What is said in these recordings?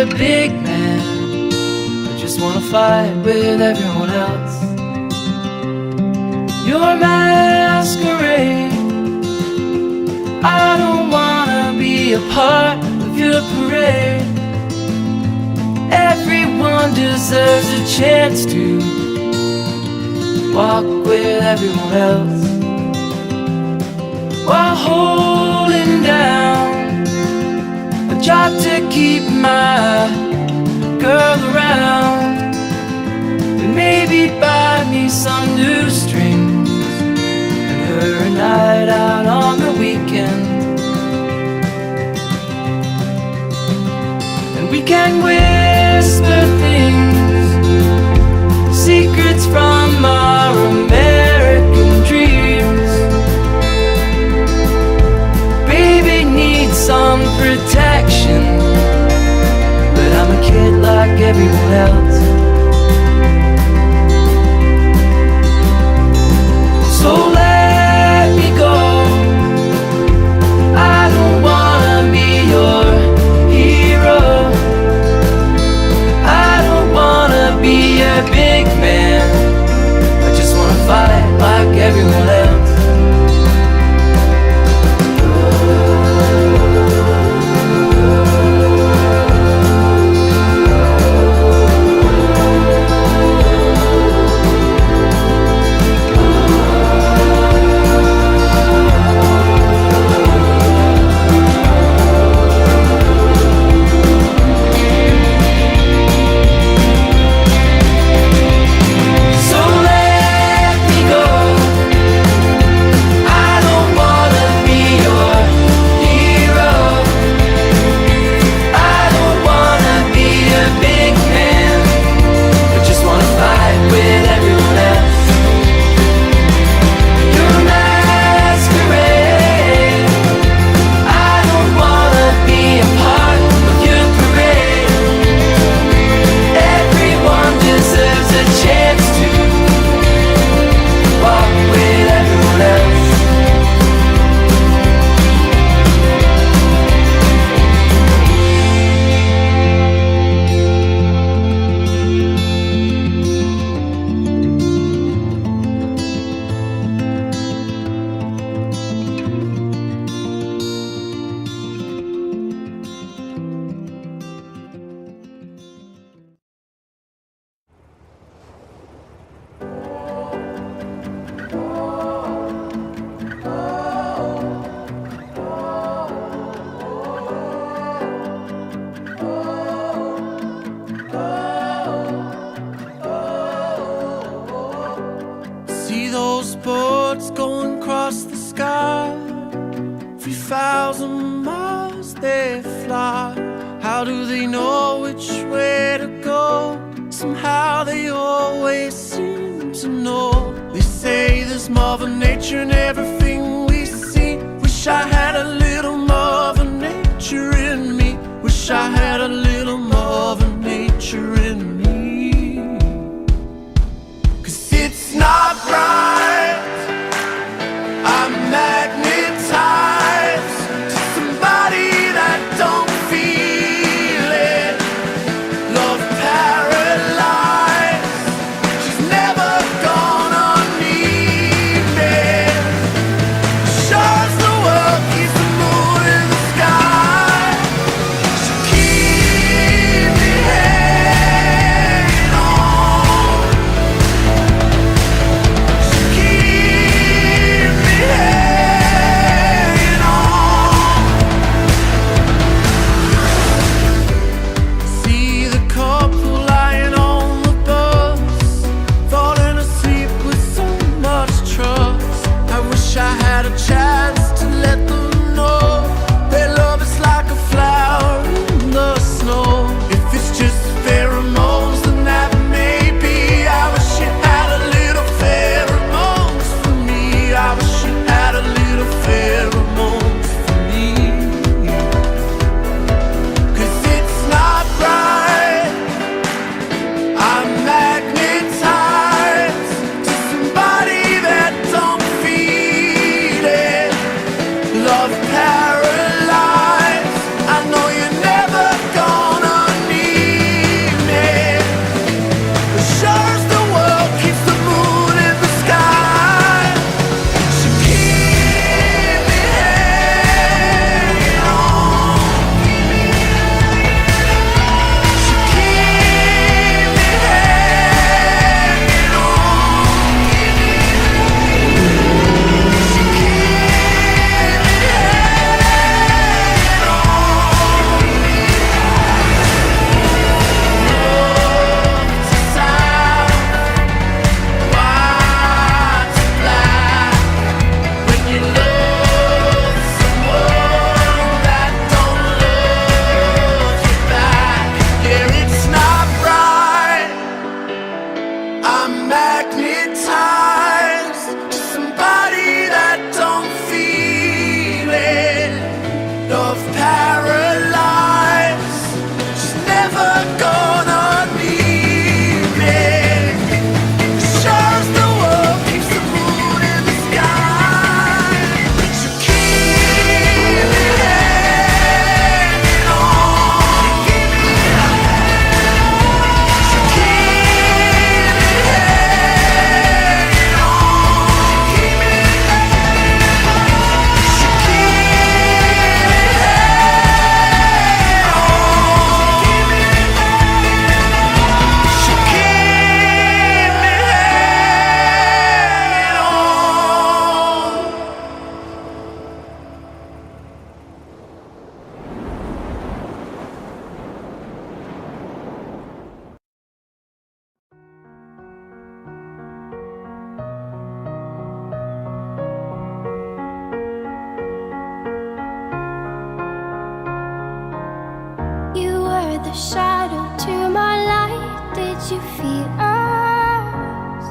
a big man. I just wanna fight with everyone else. Your masquerade, I don't wanna be a part of your parade. Everyone deserves a chance to walk with everyone else, while holding down a job to keep my girl around, and maybe buy me some new strings and her a night out on the weekend. And we can whisper things, secrets from our American dreams. Baby needs some protection, but I'm a kid like everyone else. So let me go, I don't wanna be your hero. I don't wanna be a big man, I just wanna fight like everyone else. See those birds going across the sky, 3,000 miles they fly. How do they know which way to go? Somehow they always seem to know. They say there's Mother Nature in everything we see. Wish I had a little Mother Nature in me. Wish I had a little Mother Nature in me. It's not right, I'm magnetized to somebody that don't feel it. Love paralyzed, she's never gonna need me. Shows the world keeps the moon in the sky. She keeps the shadow to my light. Did you feel us?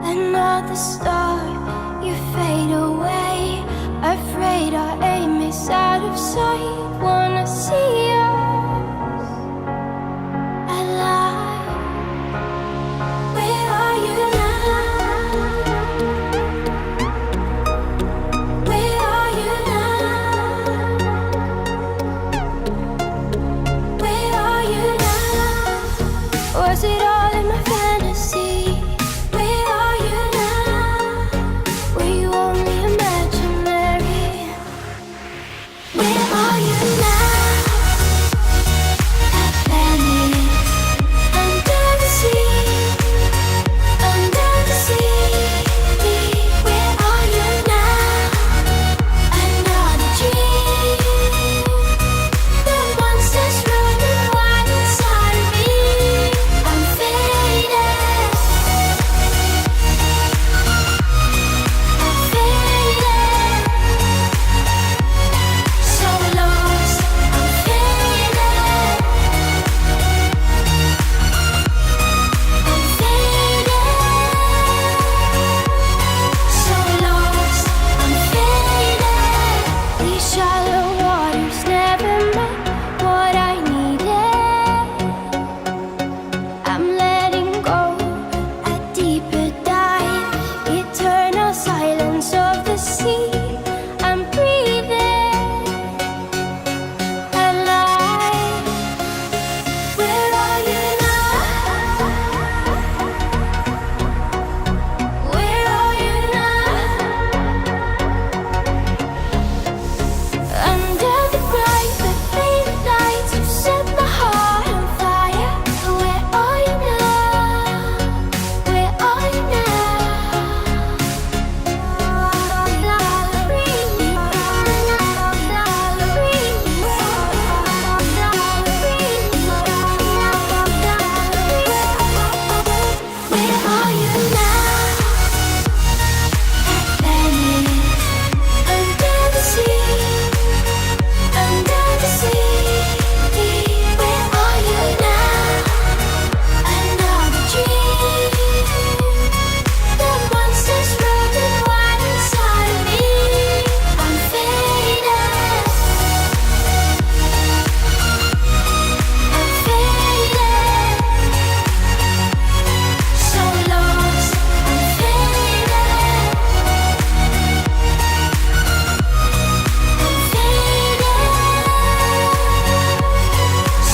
Another star, you fade away. Afraid our aim is out of sight. Wanna see us alive. Where are you now? Where are you now? Where are you now? Was it all in my fantasy? Where are you now? Were you only imaginary? Where are you now? Atlantis, under the sea, under the sea. Where are you now? Another dream. The monsters running wild inside of me. I'm faded. I'm faded. So lost. I'm faded. I'm faded. So lost. I'm faded. These shallow waters never met what I needed. I'm letting go a deeper dive. Eternal silence of the sea. I'm breathing alive. Where are you now? Where are you now? Under the bright but faded lights, you set my heart on fire. Where are you now? Where are you Where are you now? Atlantis, under the sea, under the sea. Where are you now? Another dream. The monsters running wild inside of me. I'm faded. I'm faded. So lost. I'm faded. I'm faded.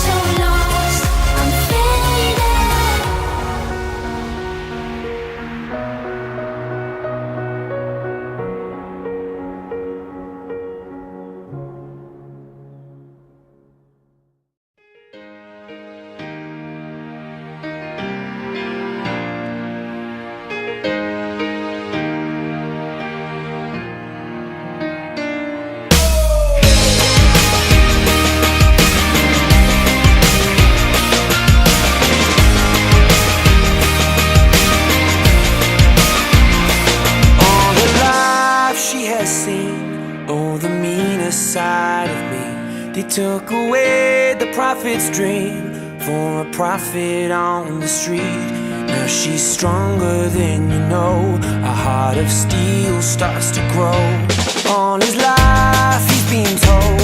So lost. I'm All the life she has seen, oh, the meaner side of me. They took away the prophet's dream for a prophet on the street. Now she's stronger than you know. A heart of steel starts to grow. All his life he's been told